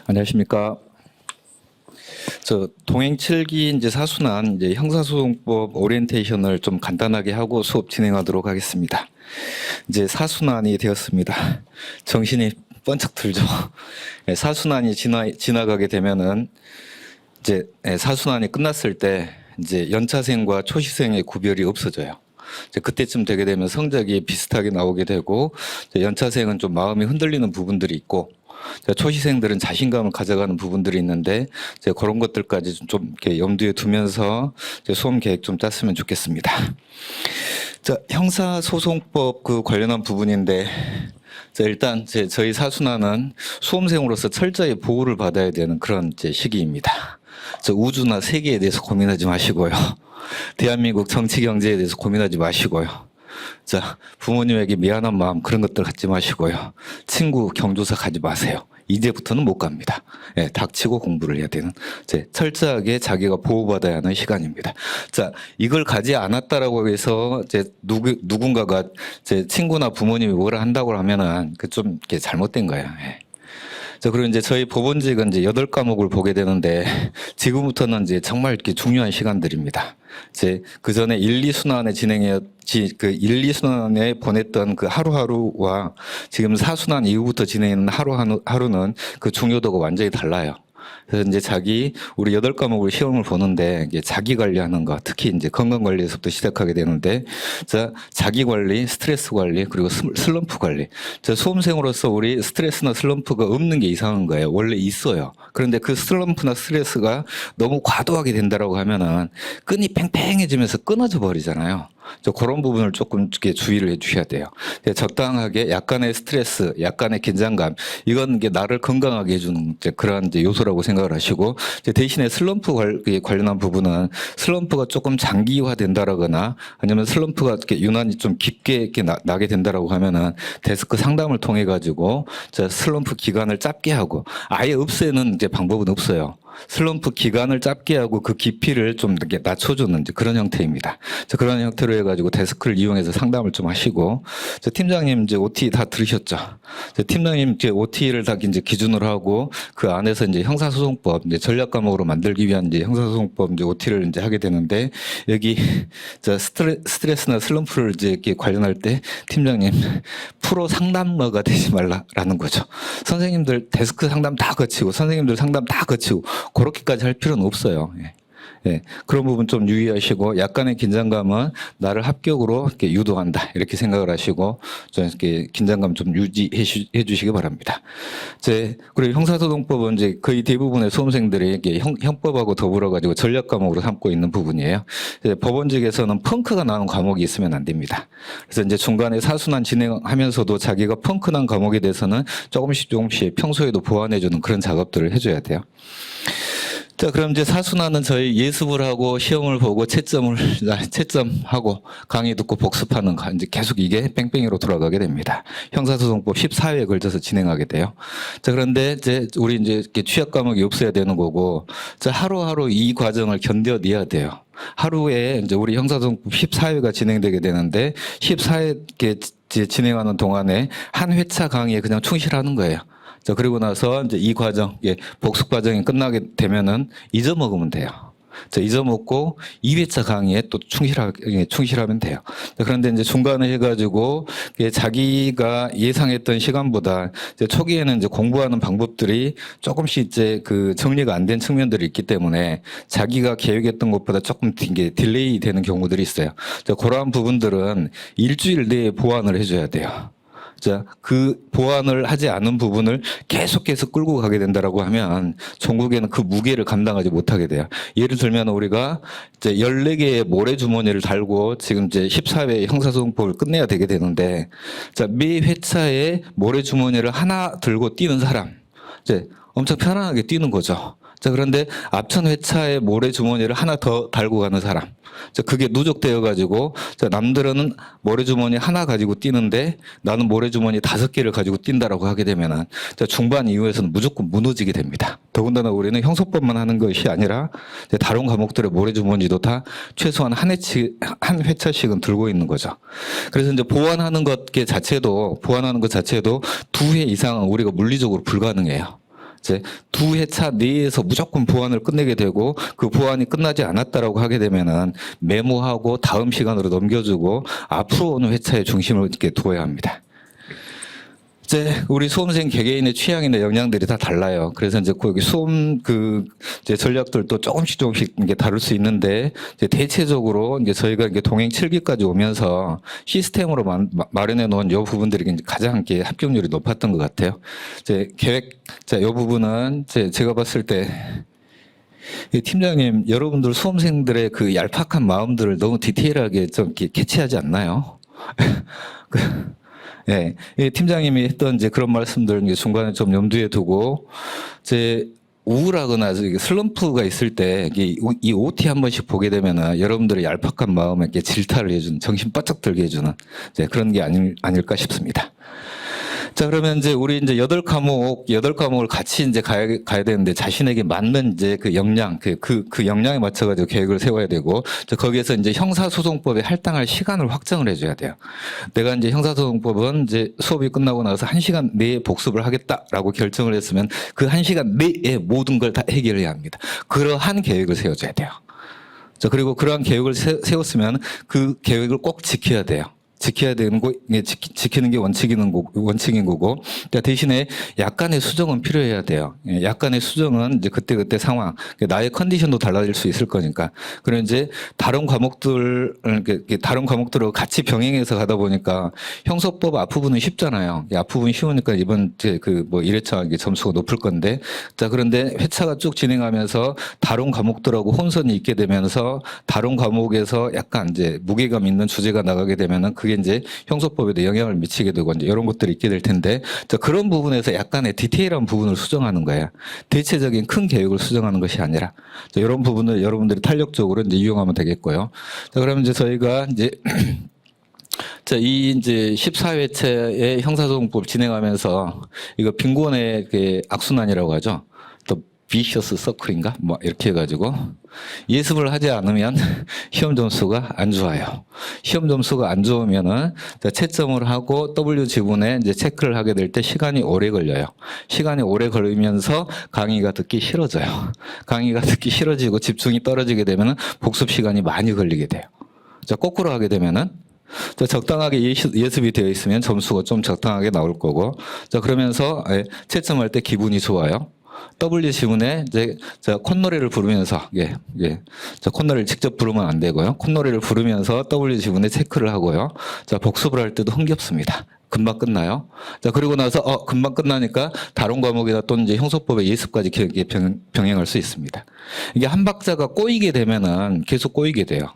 안녕하십니까. 저 동행 7기 이제 사순환 이제 형사소송법 오리엔테이션을 좀 간단하게 하고 수업 진행하도록 하겠습니다. 이제 사순환이 되었습니다. 정신이 번쩍 들죠. 사순환이 지나가게 되면은 이제 사순환이 끝났을 때 이제 연차생과 초시생의 구별이 없어져요. 이제 그때쯤 되게 되면 성적이 비슷하게 나오게 되고 연차생은 좀 마음이 흔들리는 부분들이 있고 초시생들은 자신감을 가져가는 부분들이 있는데 이제 그런 것들까지 좀 이렇게 염두에 두면서 이제 수험 계획 좀 짰으면 좋겠습니다. 자, 형사소송법 그 관련한 부분인데 자, 일단 이제 저희 사순환은 수험생으로서 철저히 보호를 받아야 되는 그런 이제 시기입니다. 저 우주나 세계에 대해서 고민하지 마시고요. 대한민국 정치 경제에 대해서 고민하지 마시고요. 자, 부모님에게 미안한 마음 그런 것들 갖지 마시고요. 친구 경조사 가지 마세요. 이제부터는 못 갑니다. 예, 닥치고 공부를 해야 되는 이제 철저하게 자기가 보호받아야 하는 시간입니다. 자, 이걸 가지 않았다라고 해서 이제 누군가가 제 친구나 부모님이 뭐라 한다고 하면은 그 좀 이렇게 잘못된 거예요. 예. 자, 그리고 이제 저희 법원직은 이제 8과목을 보게 되는데 지금부터는 이제 정말 이렇게 중요한 시간들입니다. 이제 그 전에 1, 2순환에 그 1, 2순환에 보냈던 그 하루하루와 지금 4순환 이후부터 진행하는 하루하루는 그 중요도가 완전히 달라요. 그래서 이제 우리 8과목을 시험을 보는데 이게 자기 관리하는 거, 특히 이제 건강 관리에서부터 시작하게 되는데, 자, 자기 관리, 스트레스 관리, 그리고 슬럼프 관리. 자, 수험생으로서 우리 스트레스나 슬럼프가 없는 게 이상한 거예요. 원래 있어요. 그런데 그 슬럼프나 스트레스가 너무 과도하게 된다라고 하면은 끈이 팽팽해지면서 끊어져 버리잖아요. 그런 부분을 조금 이렇게 주의를 해주셔야 돼요. 적당하게 약간의 스트레스, 약간의 긴장감, 이건 이게 나를 건강하게 해주는 이제 그런 이제 요소라고 생각을 하시고, 이제 대신에 슬럼프 관련한 부분은 슬럼프가 조금 장기화된다라거나 아니면 슬럼프가 이렇게 유난히 좀 깊게 이렇게 나게 된다라고 하면은 데스크 상담을 통해 가지고 슬럼프 기간을 짧게 하고 아예 없애는 이제 방법은 없어요. 슬럼프 기간을 짧게 하고 그 깊이를 좀 이렇게 낮춰주는 이제 그런 형태입니다. 그런 형태로 해가지고 데스크를 이용해서 상담을 좀 하시고, 팀장님 이제 OT 다 들으셨죠? 팀장님 이제 OT를 다 이제 기준으로 하고 그 안에서 이제 형사소송법 이제 전략 과목으로 만들기 위한 이제 형사소송법 이제 OT를 이제 하게 되는데 여기 스트레스나 슬럼프를 이제 이렇게 관련할 때 팀장님 프로 상담러가 되지 말라라는 거죠. 선생님들 데스크 상담 다 거치고 선생님들 상담 다 거치고 그렇게까지 할 필요는 없어요. 예. 예, 그런 부분 좀 유의하시고 약간의 긴장감은 나를 합격으로 이렇게 유도한다 이렇게 생각을 하시고 좀 이렇게 긴장감 좀 유지해 주시기 바랍니다. 그리고 형사소송법은 이제 거의 대부분의 수험생들이 이렇게 형법하고 더불어 가지고 전략 과목으로 삼고 있는 부분이에요. 법원직에서는 펑크가 나는 과목이 있으면 안 됩니다. 그래서 이제 중간에 사순환 진행하면서도 자기가 펑크 난 과목에 대해서는 조금씩 평소에도 보완해 주는 그런 작업들을 해줘야 돼요. 자, 그럼 이제 사순환은 저희 예습을 하고 시험을 보고 채점하고 강의 듣고 복습하는 이제 계속 이게 뺑뺑이로 돌아가게 됩니다. 형사소송법 14회에 걸쳐서 진행하게 돼요. 자, 그런데 이제 우리 이제 이렇게 취약 과목이 없어야 되는 거고, 자, 하루하루 이 과정을 견뎌내야 돼요. 하루에 이제 우리 형사소송법 14회가 진행되게 되는데 14회 진행하는 동안에 한 회차 강의에 그냥 충실하는 거예요. 자, 그리고 나서 이제 이 과정, 복습 과정이 끝나게 되면은 잊어먹으면 돼요. 자, 잊어먹고 2회차 강의에 또 충실하면 돼요. 자, 그런데 이제 중간에 해가지고 자기가 예상했던 시간보다 이제 초기에는 이제 공부하는 방법들이 조금씩 이제 그 정리가 안 된 측면들이 있기 때문에 자기가 계획했던 것보다 조금 딜레이 되는 경우들이 있어요. 자, 그러한 부분들은 일주일 내에 보완을 해줘야 돼요. 자, 그 보완을 하지 않은 부분을 계속해서 끌고 가게 된다라고 하면 전국에는 그 무게를 감당하지 못하게 돼요. 예를 들면 우리가 이제 14개의 모래주머니를 달고 지금 이제 14회 형사소송법을 끝내야 되게 되는데, 자, 매 회차에 모래주머니를 하나 들고 뛰는 사람, 이제 엄청 편안하게 뛰는 거죠. 자, 그런데 앞선 회차에 모래주머니를 하나 더 달고 가는 사람. 자, 그게 누적되어 가지고, 자, 남들은 모래주머니 하나 가지고 뛰는데 나는 모래주머니 5개를 가지고 뛴다라고 하게 되면은, 자, 중반 이후에서는 무조건 무너지게 됩니다. 더군다나 우리는 형사법만 하는 것이 아니라 다른 과목들의 모래주머니도 다 최소한 한 회차씩은 들고 있는 거죠. 그래서 이제 보완하는 것 자체도 2회 이상은 우리가 물리적으로 불가능해요. 이제 두 회차 내에서 무조건 보완을 끝내게 되고 그 보완이 끝나지 않았다라고 하게 되면은 메모하고 다음 시간으로 넘겨주고 앞으로 오는 회차에 중심을 이렇게 두어야 합니다. 이제 우리 수험생 개개인의 취향이나 역량들이 다 달라요. 그래서 이제 거기 수험 이제 전략들도 조금씩 이게 다를 수 있는데 이제 대체적으로 이제 저희가 이게 동행 7기까지 오면서 시스템으로 마련해 놓은 요 부분들이 이제 가장 이렇게 합격률이 높았던 것 같아요. 이제 요 부분은 제가 봤을 때 팀장님, 여러분들 수험생들의 그 얄팍한 마음들을 너무 디테일하게 좀 이렇게 캐치하지 않나요? 예, 팀장님이 했던 이제 그런 말씀들 중간에 좀 염두에 두고, 우울하거나 슬럼프가 있을 때, 이 OT 한 번씩 보게 되면은 여러분들의 얄팍한 마음에 이렇게 질타를 해주는, 정신 바짝 들게 해주는, 그런 게 아닐까 싶습니다. 자, 그러면 이제 우리 이제 8과목을 같이 이제 가야 되는데 자신에게 맞는 이제 그 역량, 그 역량에 맞춰가지고 계획을 세워야 되고, 거기에서 이제 형사소송법에 할당할 시간을 확정을 해줘야 돼요. 내가 이제 형사소송법은 이제 수업이 끝나고 나서 1시간 내에 복습을 하겠다라고 결정을 했으면 그 1시간 내에 모든 걸 다 해결해야 합니다. 그러한 계획을 세워줘야 돼요. 자, 그리고 그러한 계획을 세웠으면 그 계획을 꼭 지켜야 돼요. 지켜야 되는 거, 지키는 게 원칙인 거고, 대신에 약간의 수정은 필요해야 돼요. 약간의 수정은 이제 그때 상황, 나의 컨디션도 달라질 수 있을 거니까. 그리고 이제 다른 과목들을 같이 병행해서 가다 보니까 형사법 앞부분은 쉽잖아요. 앞부분 쉬우니까 이번 이제 1회차 점수가 높을 건데, 자, 그런데 회차가 쭉 진행하면서 다른 과목들하고 혼선이 있게 되면서 다른 과목에서 약간 이제 무게감 있는 주제가 나가게 되면은 그게 이제 형소법에도 영향을 미치게 되고 이제 이런 것들이 있게 될 텐데, 자, 그런 부분에서 약간의 디테일한 부분을 수정하는 거예요. 대체적인 큰 계획을 수정하는 것이 아니라, 자, 이런 부분을 여러분들이 탄력적으로 이제 이용하면 되겠고요. 자, 그러면 이제 저희가 이제 자, 이 이제 14회차의 형사소송법 진행하면서 이거 빈곤의 그 악순환이라고 하죠. 또 비셔스 서클인가? 뭐 이렇게 해가지고 예습을 하지 않으면 시험 점수가 안 좋아요. 시험 점수가 안 좋으면은 채점을 하고 W 지분에 이제 체크를 하게 될 때 시간이 오래 걸려요. 시간이 오래 걸리면서 강의가 듣기 싫어져요. 강의가 듣기 싫어지고 집중이 떨어지게 되면은 복습 시간이 많이 걸리게 돼요. 자, 거꾸로 하게 되면은 적당하게 예습이 되어 있으면 점수가 좀 적당하게 나올 거고, 자, 그러면서 채점할 때 기분이 좋아요. W 지문에 이제 콧노래를 부르면서 자, 콧노래를 직접 부르면 안 되고요. 콧노래를 부르면서 W 지문에 체크를 하고요. 자, 복습을 할 때도 흥겹습니다. 금방 끝나요. 자, 그리고 나서 금방 끝나니까 다른 과목이나 또는 이제 형소법의 예습까지 병행할 수 있습니다. 이게 한 박자가 꼬이게 되면은 계속 꼬이게 돼요.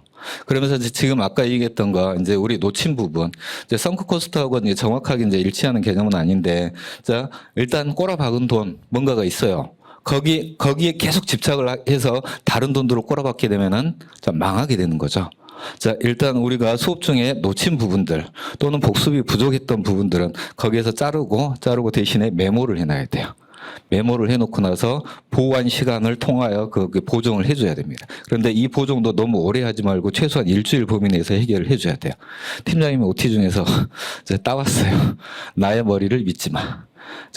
그러면서 지금 아까 얘기했던 거 이제 우리 놓친 부분, 이제 썬크 코스트하고 이제 정확하게 이제 일치하는 개념은 아닌데, 자, 일단 꼬라박은 돈 뭔가가 있어요. 거기에 계속 집착을 해서 다른 돈으로 꼬라박게 되면은 자, 망하게 되는 거죠. 자, 일단 우리가 수업 중에 놓친 부분들 또는 복습이 부족했던 부분들은 거기에서 자르고 대신에 메모를 해놔야 돼요. 메모를 해놓고 나서 보완 시간을 통하여 그 보정을 해줘야 됩니다. 그런데 이 보정도 너무 오래 하지 말고 최소한 일주일 범위 내에서 해결을 해줘야 돼요. 팀장님이 OT 중에서 따왔어요. 나의 머리를 믿지 마.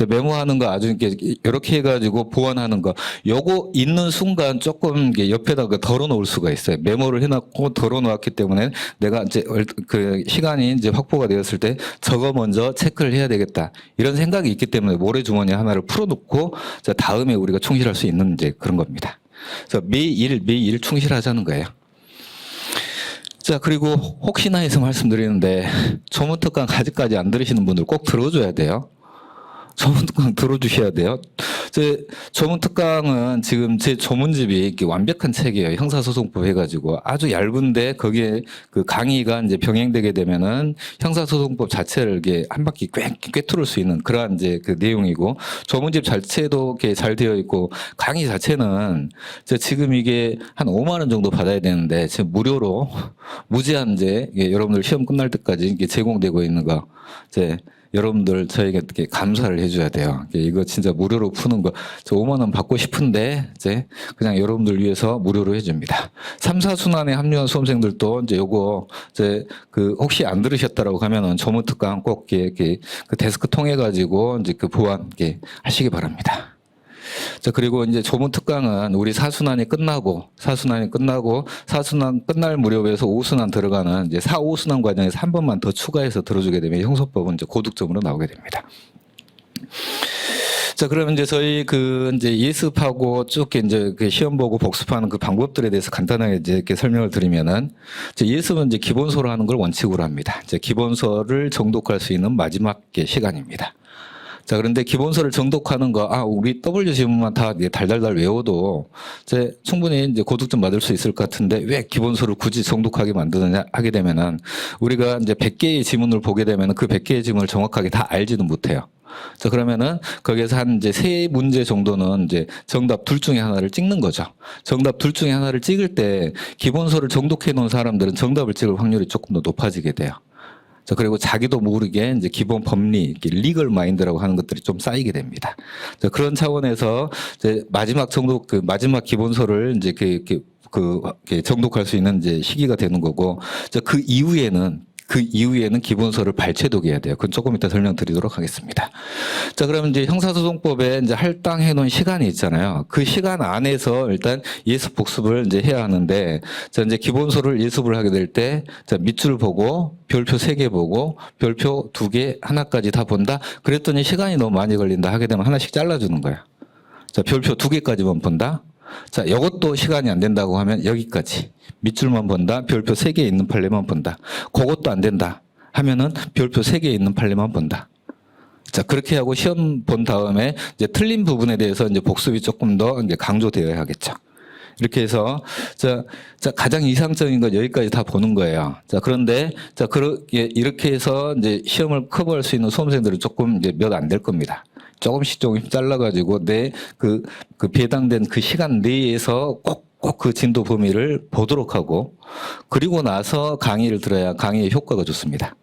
메모하는 거 아주 이렇게 해가지고 보완하는 거, 요거 있는 순간 조금 옆에다가 덜어놓을 수가 있어요. 메모를 해놨고 덜어놓았기 때문에 내가 이제 그 시간이 이제 확보가 되었을 때 저거 먼저 체크를 해야 되겠다 이런 생각이 있기 때문에 모래주머니 하나를 풀어놓고 다음에 우리가 충실할 수 있는 이제 그런 겁니다. 그래서 매일 충실하자는 거예요. 자, 그리고 혹시나 해서 말씀드리는데 조문특강 아직까지 안 들으시는 분들 꼭 들어줘야 돼요. 조문특강 들어주셔야 돼요. 조문특강은 지금 제 조문집이 이렇게 완벽한 책이에요. 형사소송법 해가지고 아주 얇은데 거기에 그 강의가 이제 병행되게 되면은 형사소송법 자체를 이렇게 한 바퀴 꿰뚫을 수 있는 그러한 이제 그 내용이고, 조문집 자체도 이렇게 잘 되어 있고, 강의 자체는 지금 이게 한 5만 원 정도 받아야 되는데 지금 무료로 무제한 이제 여러분들 시험 끝날 때까지 이게 제공되고 있는 거 여러분들 저에게 이렇게 감사를 해줘야 돼요. 이거 진짜 무료로 푸는 거, 저 5만 원 받고 싶은데 그냥 여러분들 위해서 무료로 해줍니다. 3, 4순환에 합류한 수험생들도 이제 요거 그 혹시 안 들으셨다라고 하면은 조문특강 꼭 그 데스크 통해 가지고 이제 그 보완 하시기 바랍니다. 자, 그리고 이제 조문 특강은 우리 사순환이 끝나고 사순환 끝날 무렵에서 오순환 들어가는 이제 4, 5순환 과정에서 한 번만 더 추가해서 들어주게 되면 형소법은 이제 고득점으로 나오게 됩니다. 자, 그러면 이제 저희 이제 예습하고 쭉 이제 그 시험 보고 복습하는 그 방법들에 대해서 간단하게 이제 이렇게 설명을 드리면은, 이제 예습은 이제 기본서로 하는 걸 원칙으로 합니다. 이제 기본서를 정독할 수 있는 마지막 시간입니다. 자, 그런데 기본서를 정독하는 거, 우리 W 지문만 다 달달달 외워도 이제 충분히 이제 고득점 받을 수 있을 것 같은데 왜 기본서를 굳이 정독하게 만드느냐 하게 되면은, 우리가 이제 100개의 지문을 보게 되면은 그 100개의 지문을 정확하게 다 알지는 못해요. 자, 그러면은 거기에서 한 이제 3문제 정도는 이제 정답 둘 중에 하나를 찍는 거죠. 정답 둘 중에 하나를 찍을 때 기본서를 정독해 놓은 사람들은 정답을 찍을 확률이 조금 더 높아지게 돼요. 자, 그리고 자기도 모르게 이제 기본 법리, 리걸 마인드라고 하는 것들이 좀 쌓이게 됩니다. 자, 그런 차원에서 이제 마지막 정독, 마지막 기본서를 이제 정독할 수 있는 이제 시기가 되는 거고, 자, 그 이후에는 기본서를 발췌독해야 돼요. 그건 조금 이따 설명드리도록 하겠습니다. 자, 그러면 이제 형사소송법에 이제 할당해 놓은 시간이 있잖아요. 그 시간 안에서 일단 예습 복습을 이제 해야 하는데, 자, 이제 기본서를 예습을 하게 될 때, 자, 밑줄 보고, 별표 3개 보고, 별표 2개, 하나까지 다 본다? 그랬더니 시간이 너무 많이 걸린다 하게 되면 하나씩 잘라주는 거예요. 자, 별표 2개까지만 본다? 자, 이것도 시간이 안 된다고 하면 여기까지. 밑줄만 본다. 별표 3개 있는 판례만 본다. 그것도 안 된다 하면은 별표 3개 있는 판례만 본다. 자, 그렇게 하고 시험 본 다음에 이제 틀린 부분에 대해서 이제 복습이 조금 더 이제 강조되어야 하겠죠. 이렇게 해서 자, 가장 이상적인 건 여기까지 다 보는 거예요. 자, 그런데 자, 이렇게 해서 이제 시험을 커버할 수 있는 수험생들은 조금 이제 몇 안 될 겁니다. 조금씩 잘라가지고 그 배당된 그 시간 내에서 꼭 그 진도 범위를 보도록 하고, 그리고 나서 강의를 들어야 강의의 효과가 좋습니다.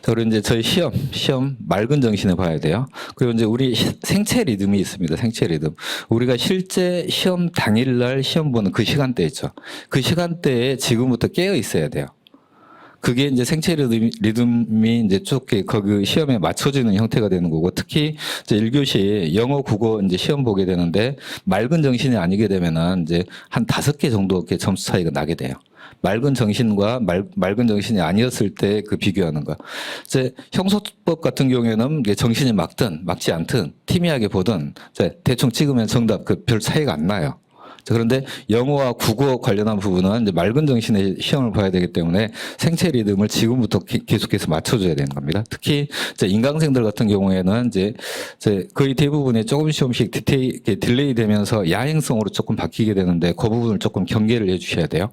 자, 그리고 이제 저희 시험 맑은 정신에 봐야 돼요. 그리고 이제 우리 생체 리듬이 있습니다. 생체 리듬. 우리가 실제 시험 당일날 시험 보는 그 시간대 있죠. 그 시간대에 지금부터 깨어 있어야 돼요. 그게 이제 생체 리듬이 이제 쭉 거기 시험에 맞춰지는 형태가 되는 거고, 특히 이제 1교시 영어, 국어 이제 시험 보게 되는데 맑은 정신이 아니게 되면은 이제 한 5개 정도 이렇게 점수 차이가 나게 돼요. 맑은 정신과 맑은 정신이 아니었을 때 비교하는 거. 이제 형소법 같은 경우에는 정신이 막든 막지 않든 희미하게 보든 대충 찍으면 정답 별 차이가 안 나요. 그런데 영어와 국어 관련한 부분은 이제 맑은 정신의 시험을 봐야 되기 때문에 생체 리듬을 지금부터 계속해서 맞춰줘야 되는 겁니다. 특히 인강생들 같은 경우에는 이제 거의 대부분이 조금씩 딜레이 되면서 야행성으로 조금 바뀌게 되는데 그 부분을 조금 경계를 해주셔야 돼요.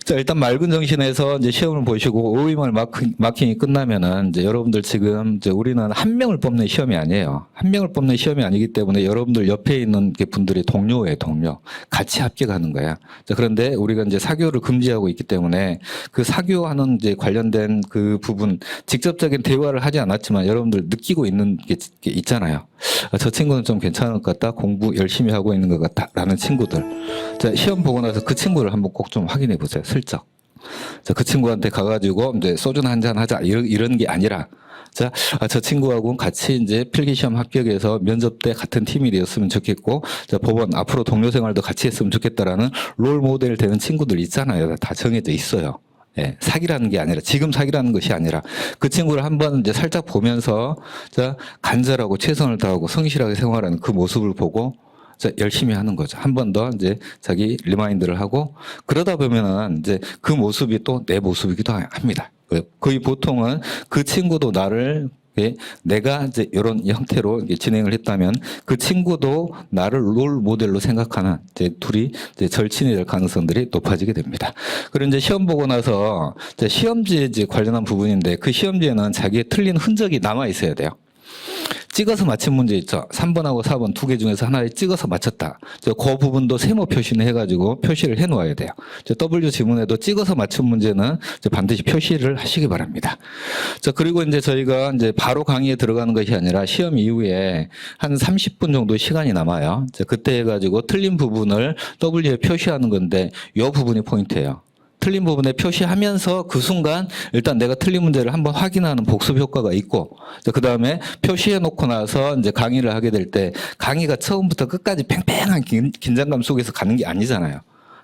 자, 일단 맑은 정신에서 이제 시험을 보시고 OMR 마킹이 끝나면은 이제 여러분들 지금 우리는 한 명을 뽑는 시험이 아니에요. 한 명을 뽑는 시험이 아니기 때문에 여러분들 옆에 있는 분들이 동료예요, 동료. 같이 합격하는 거야. 자, 그런데 우리가 이제 사교를 금지하고 있기 때문에 그 사교하는 이제 관련된 그 부분, 직접적인 대화를 하지 않았지만 여러분들 느끼고 있는 게 있잖아요. 저 친구는 좀 괜찮을 것 같다, 공부 열심히 하고 있는 것 같다라는 친구들. 자, 시험 보고 나서 그 친구를 한번 꼭 좀 확인해 보세요. 슬쩍. 자, 그 친구한테 가가지고 이제 소주나 한잔 하자 이런 게 아니라, 자, 저 친구하고 같이 이제 필기시험 합격해서 면접 때 같은 팀이 되었으면 좋겠고, 자, 법원 앞으로 동료 생활도 같이 했으면 좋겠다라는 롤 모델 되는 친구들 있잖아요. 다 정해져 있어요. 예, 사기라는 게 아니라, 지금 사기라는 것이 아니라 그 친구를 한번 이제 살짝 보면서, 자, 간절하고 최선을 다하고 성실하게 생활하는 그 모습을 보고, 자, 열심히 하는 거죠. 한 번 더 이제 자기 리마인드를 하고, 그러다 보면은 이제 그 모습이 또 내 모습이기도 합니다. 거의 보통은 그 친구도 나를, 내가 이제 이런 형태로 진행을 했다면 그 친구도 나를 롤 모델로 생각하는 이제 둘이 이제 절친이 될 가능성들이 높아지게 됩니다. 그리고 이제 시험 보고 나서 이제 시험지에 이제 관련한 부분인데, 그 시험지에는 자기의 틀린 흔적이 남아 있어야 돼요. 찍어서 맞힌 문제 있죠. 3번하고 4번 2개 중에서 하나에 찍어서 맞췄다. 그 부분도 세모 표시는 해가지고 표시를 해 놓아야 돼요. W 지문에도 찍어서 맞춘 문제는 반드시 표시를 하시기 바랍니다. 자, 그리고 이제 저희가 이제 바로 강의에 들어가는 것이 아니라 시험 이후에 한 30분 정도 시간이 남아요. 그때 해가지고 틀린 부분을 W에 표시하는 건데, 이 부분이 포인트예요. 틀린 부분에 표시하면서 그 순간 일단 내가 틀린 문제를 한번 확인하는 복습 효과가 있고, 그 다음에 표시해 놓고 나서 이제 강의를 하게 될 때 강의가 처음부터 끝까지 팽팽한 긴장감 속에서 가는 게 아니잖아요.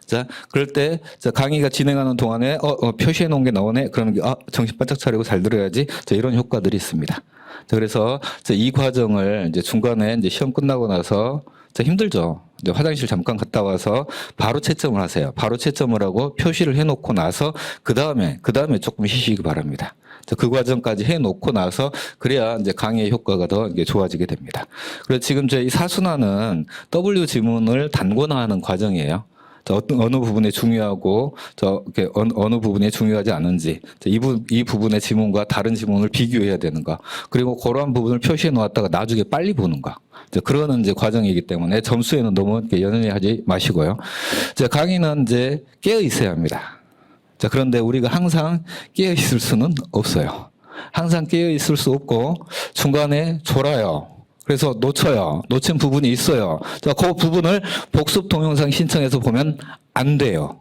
자, 그럴 때 강의가 진행하는 동안에 표시해 놓은 게 나오네. 그러면 정신 바짝 차리고 잘 들어야지. 자, 이런 효과들이 있습니다. 자, 그래서 이 과정을 이제 중간에 이제 시험 끝나고 나서 힘들죠. 이제 화장실 잠깐 갔다 와서 바로 채점을 하세요. 바로 채점을 하고 표시를 해놓고 나서 그 다음에 조금 쉬시기 바랍니다. 그 과정까지 해놓고 나서 그래야 이제 강의의 효과가 더 이게 좋아지게 됩니다. 그래서 지금 저희 사순환은 W 지문을 단권화하는 과정이에요. 어느 부분에 중요하고 어느 부분에 중요하지 않은지 이 부분의 지문과 다른 지문을 비교해야 되는가, 그리고 그러한 부분을 표시해 놓았다가 나중에 빨리 보는가, 그러는 이제 과정이기 때문에 점수에는 너무 연연히 하지 마시고요. 강의는 이제 깨어 있어야 합니다. 자, 그런데 우리가 항상 깨어 있을 수는 없어요. 항상 깨어 있을 수 없고 중간에 졸아요. 그래서 놓쳐요. 놓친 부분이 있어요. 자, 그 부분을 복습 동영상 신청해서 보면 안 돼요.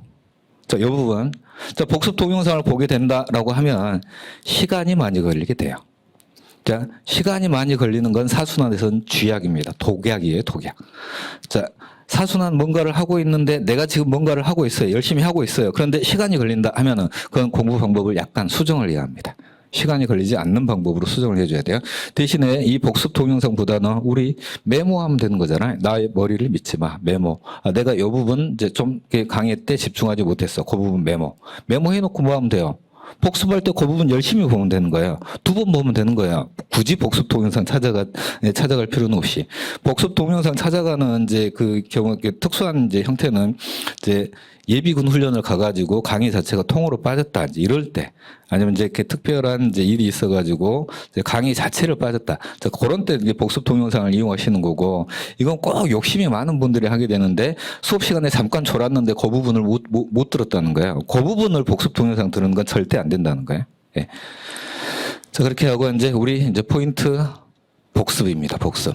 자, 이 부분. 자, 복습 동영상을 보게 된다라고 하면 시간이 많이 걸리게 돼요. 자, 시간이 많이 걸리는 건 사순환에서는 쥐약입니다. 독약이에요, 독약. 자, 사순환 뭔가를 하고 있는데 내가 지금 뭔가를 하고 있어요. 열심히 하고 있어요. 그런데 시간이 걸린다 하면은 그건 공부 방법을 약간 수정을 해야 합니다. 시간이 걸리지 않는 방법으로 수정을 해줘야 돼요. 대신에 이 복습 동영상보다는 우리 메모하면 되는 거잖아요. 나의 머리를 믿지 마. 메모. 내가 이 부분 이제 좀 강의 때 집중하지 못했어. 그 부분 메모. 메모해놓고 뭐 하면 돼요? 복습할 때 그 부분 열심히 보면 되는 거예요. 2번 보면 되는 거예요. 굳이 복습 동영상 찾아갈 필요는 없이. 복습 동영상 찾아가는 이제 그 경우 특수한 이제 형태는 이제 예비군 훈련을 가가지고 강의 자체가 통으로 빠졌다. 이제 이럴 때, 아니면 이제 이렇게 특별한 이제 일이 있어가지고 이제 강의 자체를 빠졌다. 자, 그런 때 이제 복습 동영상을 이용하시는 거고, 이건 꼭 욕심이 많은 분들이 하게 되는데 수업 시간에 잠깐 졸았는데 그 부분을 못 들었다는 거예요. 그 부분을 복습 동영상 들은 건 절대 안 된다는 거예요. 예. 자, 그렇게 하고 이제 우리 이제 포인트 복습입니다. 복습.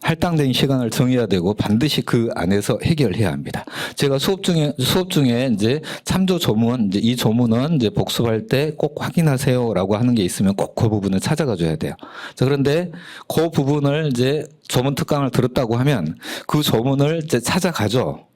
할당된 시간을 정해야 되고 반드시 그 안에서 해결해야 합니다. 제가 수업 중에 이제 참조 조문, 이제 이 조문은 이제 복습할 때 꼭 확인하세요라고 하는 게 있으면 꼭 그 부분을 찾아가 줘야 돼요. 자, 그런데 그 부분을 이제 조문 특강을 들었다고 하면 그 조문을 이제 찾아가죠.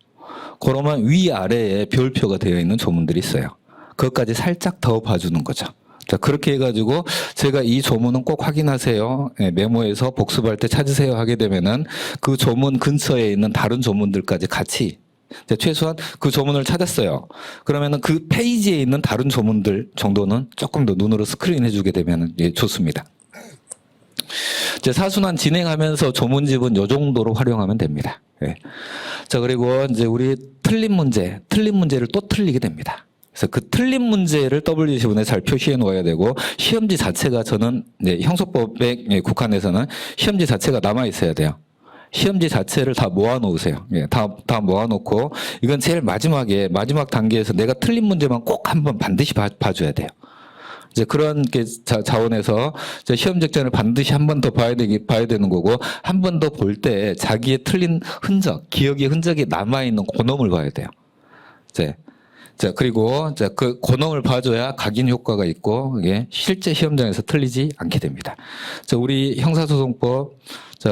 그러면 위아래에 별표가 되어 있는 조문들이 있어요. 그것까지 살짝 더 봐주는 거죠. 자, 그렇게 해가지고 제가 이 조문은 꼭 확인하세요. 메모해서 복습할 때 찾으세요 하게 되면은 그 조문 근처에 있는 다른 조문들까지 같이 최소한 그 조문을 찾았어요. 그러면은 그 페이지에 있는 다른 조문들 정도는 조금 더 눈으로 스크린 해주게 되면 좋습니다. 이제 사순환 진행하면서 조문집은 이 정도로 활용하면 됩니다. 자, 그리고 이제 우리 틀린 문제를 또 틀리게 됩니다. 그래서 그 틀린 문제를 W 지문에 잘 표시해 놓아야 되고, 시험지 자체가 저는 형소법에 국한해서는 시험지 자체가 남아 있어야 돼요. 시험지 자체를 다 모아 놓으세요. 다 모아 놓고 이건 제일 마지막 단계에서 내가 틀린 문제만 꼭 한번 반드시 봐줘야 돼요. 이제 그런 게 자원에서 시험 직전에 반드시 한 번 더 봐야 되는 거고, 한 번 더 볼 때 자기의 틀린 흔적, 기억의 흔적이 남아 있는 고놈을 봐야 돼요. 자, 그리고 그 고놈을 봐줘야 각인 효과가 있고, 이게 실제 시험장에서 틀리지 않게 됩니다. 자, 우리 형사소송법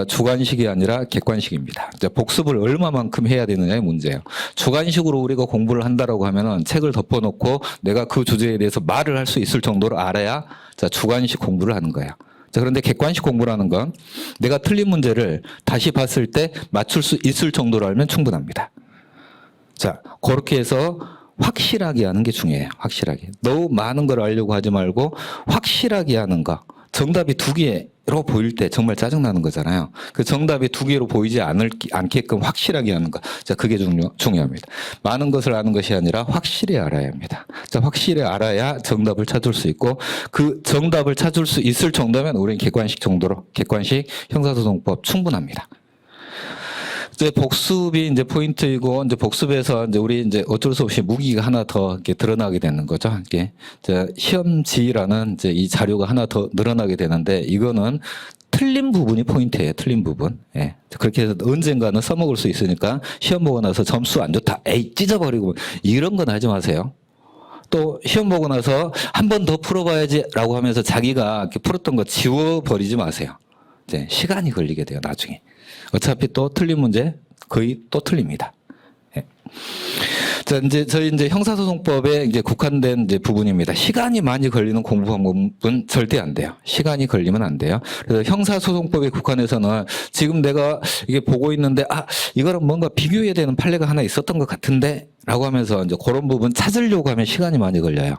주관식이 아니라 객관식입니다. 복습을 얼마만큼 해야 되느냐의 문제예요. 주관식으로 우리가 공부를 한다라고 하면은 책을 덮어놓고 내가 그 주제에 대해서 말을 할 수 있을 정도로 알아야 주관식 공부를 하는 거예요. 자, 그런데 객관식 공부라는 건 내가 틀린 문제를 다시 봤을 때 맞출 수 있을 정도로 알면 충분합니다. 자, 그렇게 해서 확실하게 하는 게 중요해요. 확실하게. 너무 많은 걸 알려고 하지 말고 확실하게 하는 거. 정답이 2개로 보일 때 정말 짜증나는 거잖아요. 그 정답이 2개로 보이지 않게끔 확실하게 하는 거. 자, 그게 중요합니다. 많은 것을 아는 것이 아니라 확실히 알아야 합니다. 자, 확실히 알아야 정답을 찾을 수 있고, 그 정답을 찾을 수 있을 정도면 우리는 객관식 형사소송법 충분합니다. 이제 복습이 이제 포인트이고, 이제 복습에서 이제 우리 이제 어쩔 수 없이 무기가 하나 더 이렇게 드러나게 되는 거죠. 이게 시험지라는 이제 이 자료가 하나 더 늘어나게 되는데, 이거는 틀린 부분이 포인트예요. 틀린 부분. 예. 그렇게 해서 언젠가는 써먹을 수 있으니까 시험 보고 나서 점수 안 좋다. 에이, 찢어버리고 이런 건 하지 마세요. 또 시험 보고 나서 한 번 더 풀어봐야지라고 하면서 자기가 이렇게 풀었던 거 지워버리지 마세요. 이제 시간이 걸리게 돼요, 나중에. 어차피 또 틀린 문제 거의 또 틀립니다. 예. 자, 이제 저희 이제 형사소송법에 이제 국한된 이제 부분입니다. 시간이 많이 걸리는 공부 방법은 절대 안 돼요. 시간이 걸리면 안 돼요. 그래서 형사소송법에 국한해서는 지금 내가 이게 보고 있는데 이거랑 뭔가 비교해야 되는 판례가 하나 있었던 것 같은데라고 하면서 이제 그런 부분 찾으려고 하면 시간이 많이 걸려요.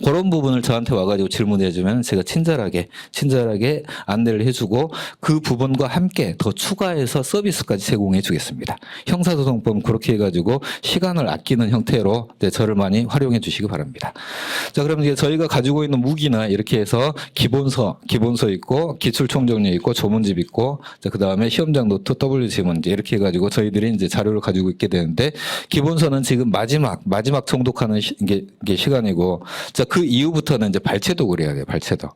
그런 부분을 저한테 와가지고 질문해 주면 제가 친절하게 안내를 해주고 그 부분과 함께 더 추가해서 서비스까지 제공해 주겠습니다. 형사소송법은 그렇게 해가지고 시간을 아끼는 형태로 저를 많이 활용해 주시기 바랍니다. 자, 그럼 이제 저희가 가지고 있는 무기나 이렇게 해서 기본서 있고 기출총정리 있고 조문집 있고 그 다음에 시험장 노트 W 지문 이렇게 해가지고 저희들이 이제 자료를 가지고 있게 되는데 기본서는 지금 마지막 정독하는 이게 시간이고 자, 그 이후부터는 이제 발췌독을 해야 돼요, 발췌독.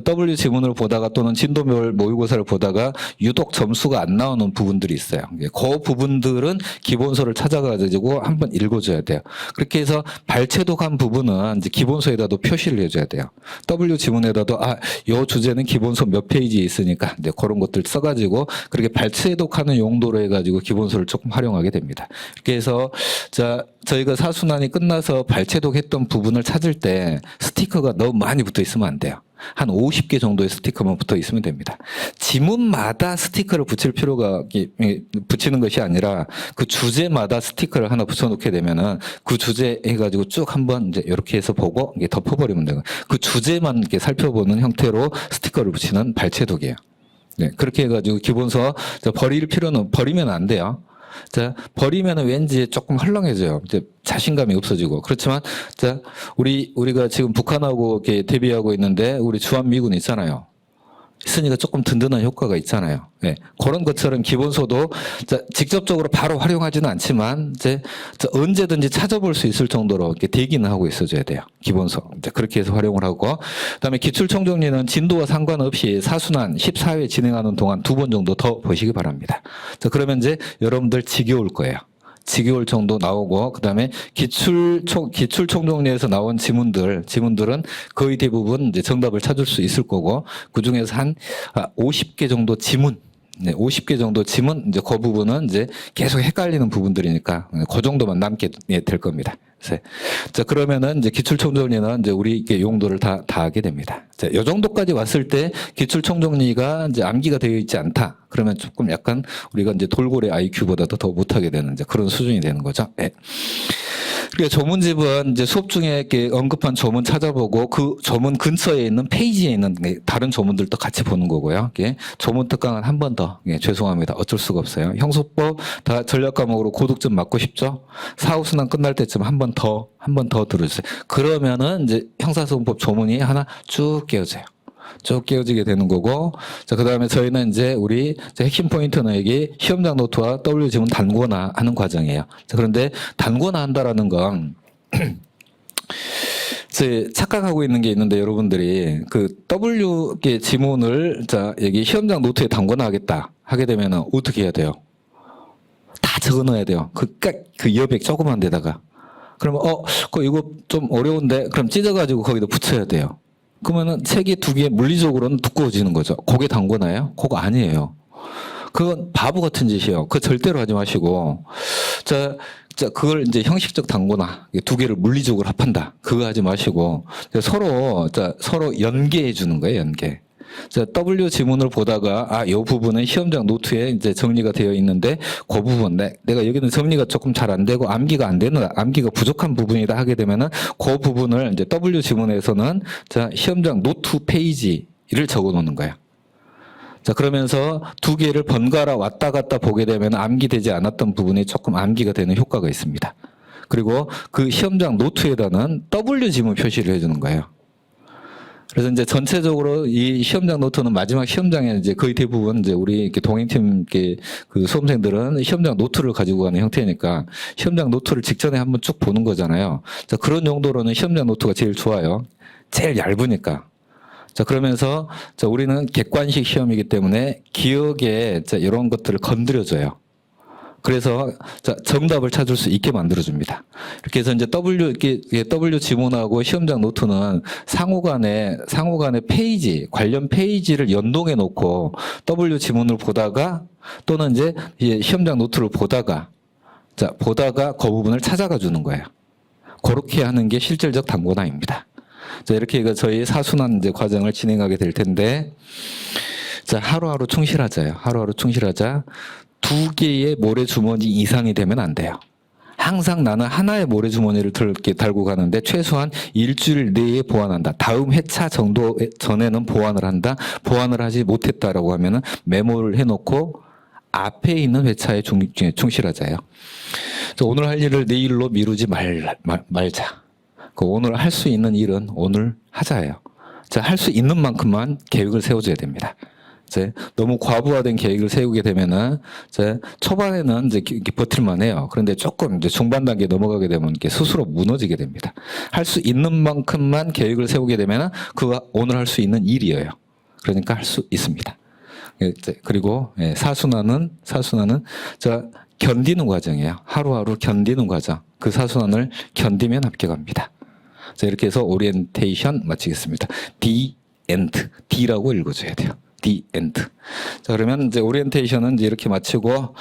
W 지문을 보다가 또는 진도별 모의고사를 보다가 유독 점수가 안 나오는 부분들이 있어요. 그 부분들은 기본서를 찾아가지고 한번 읽어줘야 돼요. 그렇게 해서 발췌독한 부분은 이제 기본서에다도 표시를 해줘야 돼요. W 지문에다도 요 주제는 기본서 몇 페이지에 있으니까 이제 그런 것들 써가지고 그렇게 발췌독하는 용도로 해가지고 기본서를 조금 활용하게 됩니다. 이렇게 해서 자, 저희가 사순환이 끝나서 발췌독했던 부분을 찾을 때 스티커가 너무 많이 붙어 있으면 안 돼요. 한 50개 정도의 스티커만 붙어 있으면 됩니다. 지문마다 스티커를 붙이는 것이 아니라 그 주제마다 스티커를 하나 붙여놓게 되면은 그 주제 해가지고 쭉 한번 이제 이렇게 해서 보고 이게 덮어버리면 되고 그 주제만 이렇게 살펴보는 형태로 스티커를 붙이는 발췌독이에요. 네, 그렇게 해가지고 기본서 버리면 안 돼요. 자, 버리면은 왠지 조금 헐렁해져요. 이제 자신감이 없어지고. 그렇지만, 자, 우리가 지금 북한하고 이렇게 대비하고 있는데, 우리 주한미군 있잖아요. 있으니까 조금 든든한 효과가 있잖아요. 네. 그런 것처럼 기본서도 직접적으로 바로 활용하지는 않지만 이제 언제든지 찾아볼 수 있을 정도로 이렇게 대기는 하고 있어줘야 돼요. 기본서. 이제 그렇게 해서 활용을 하고 그다음에 기출총정리는 진도와 상관없이 사순환 14회 진행하는 동안 2번 정도 더 보시기 바랍니다. 자, 그러면 이제 여러분들 지겨울 거예요. 지겨울 정도 나오고 그다음에 기출총정리에서 나온 지문들은 거의 대부분 이제 정답을 찾을 수 있을 거고 그 중에서 한 50개 정도 지문. 네, 50개 정도 지문 이제 그 부분은 이제 계속 헷갈리는 부분들이니까 그 정도만 남게 될 겁니다. 자, 그러면은 이제 기출총정리는 이제 우리 용도를 다 하게 됩니다. 자, 요 정도까지 왔을 때 기출총정리가 이제 암기가 되어 있지 않다. 그러면 조금 약간 우리가 이제 돌고래 IQ보다도 더 못하게 되는 이제 그런 수준이 되는 거죠. 네. 그러니까 조문집은 이제 수업 중에 이렇게 언급한 조문 찾아보고 그 조문 근처에 있는 페이지에 있는 다른 조문들도 같이 보는 거고요. 조문 특강은 한 번 더 죄송합니다. 어쩔 수가 없어요. 형소법 다 전략 과목으로 고득점 맞고 싶죠? 사후순환 끝날 때쯤 한 번 더 들어주세요. 그러면은 이제 형사소송법 조문이 하나 쭉 깨어져요. 쭉 깨어지게 되는 거고, 자, 그 다음에 저희는 이제 우리 핵심 포인트는 여기 시험장 노트와 W 지문 단권화 하는 과정이에요. 자, 그런데 단권화 한다라는 건, 착각하고 있는 게 있는데 여러분들이 그 W 지문을 자, 여기 시험장 노트에 단권화 하겠다 하게 되면은 어떻게 해야 돼요? 다 적어 넣어야 돼요. 그 여백 조그만 데다가. 그러면, 이거 좀 어려운데, 그럼 찢어가지고 거기다 붙여야 돼요. 그러면은 책이 두 개 물리적으로는 두꺼워지는 거죠. 그게 단권화예요? 그거 아니에요. 그건 바보 같은 짓이에요. 그거 절대로 하지 마시고. 자, 그걸 이제 형식적 단권화. 두 개를 물리적으로 합한다. 그거 하지 마시고. 서로 연계해 주는 거예요, 연계. 자, W 지문을 보다가 이 부분은 시험장 노트에 이제 정리가 되어 있는데 그 부분 내가 여기는 정리가 조금 잘 안 되고 암기가 부족한 부분이다 하게 되면은 그 부분을 이제 W 지문에서는 자, 시험장 노트 페이지를 적어 놓는 거야. 자, 그러면서 두 개를 번갈아 왔다 갔다 보게 되면 암기되지 않았던 부분이 조금 암기가 되는 효과가 있습니다. 그리고 그 시험장 노트에다는 W 지문 표시를 해주는 거예요. 그래서 이제 전체적으로 이 시험장 노트는 마지막 시험장에 이제 거의 대부분 이제 우리 이렇게 동행팀 그 수험생들은 시험장 노트를 가지고 가는 형태니까 시험장 노트를 직전에 한번 쭉 보는 거잖아요. 자, 그런 용도로는 시험장 노트가 제일 좋아요. 제일 얇으니까. 자, 그러면서 자, 우리는 객관식 시험이기 때문에 기억에 자, 이런 것들을 건드려줘요. 그래서 자, 정답을 찾을 수 있게 만들어줍니다. 이렇게 해서 이제 W 지문하고 시험장 노트는 상호간에 페이지, 관련 페이지를 연동해 놓고 W 지문을 보다가 또는 이제 시험장 노트를 보다가 그 부분을 찾아가 주는 거예요. 그렇게 하는 게 실질적 당고나입니다. 자, 이렇게 저희 사순환 이제 과정을 진행하게 될 텐데, 자, 하루하루 충실하자요. 하루하루 충실하자. 2개의 모래주머니 이상이 되면 안 돼요. 항상 나는 하나의 모래주머니를 달고 가는데 최소한 일주일 내에 보완한다. 다음 회차 정도 전에는 보완을 한다. 보완을 하지 못했다라고 하면은 메모를 해놓고 앞에 있는 회차에 충실하자요. 오늘 할 일을 내일로 미루지 말자. 오늘 할 수 있는 일은 오늘 하자예요. 자, 할 수 있는 만큼만 계획을 세워줘야 됩니다. 이제 너무 과부하된 계획을 세우게 되면은 이제 초반에는 이제 버틸만 해요. 그런데 조금 이제 중반 단계 넘어가게 되면 이게 스스로 무너지게 됩니다. 할 수 있는 만큼만 계획을 세우게 되면은 그가 오늘 할 수 있는 일이에요. 그러니까 할 수 있습니다. 그리고 사순환은 자, 견디는 과정이에요. 하루하루 견디는 과정. 그 사순환을 견디면 합격합니다. 자, 이렇게 해서 오리엔테이션 마치겠습니다. The end. D라고 읽어줘야 돼요. The end. 자, 그러면 이제 오리엔테이션은 이제 이렇게 마치고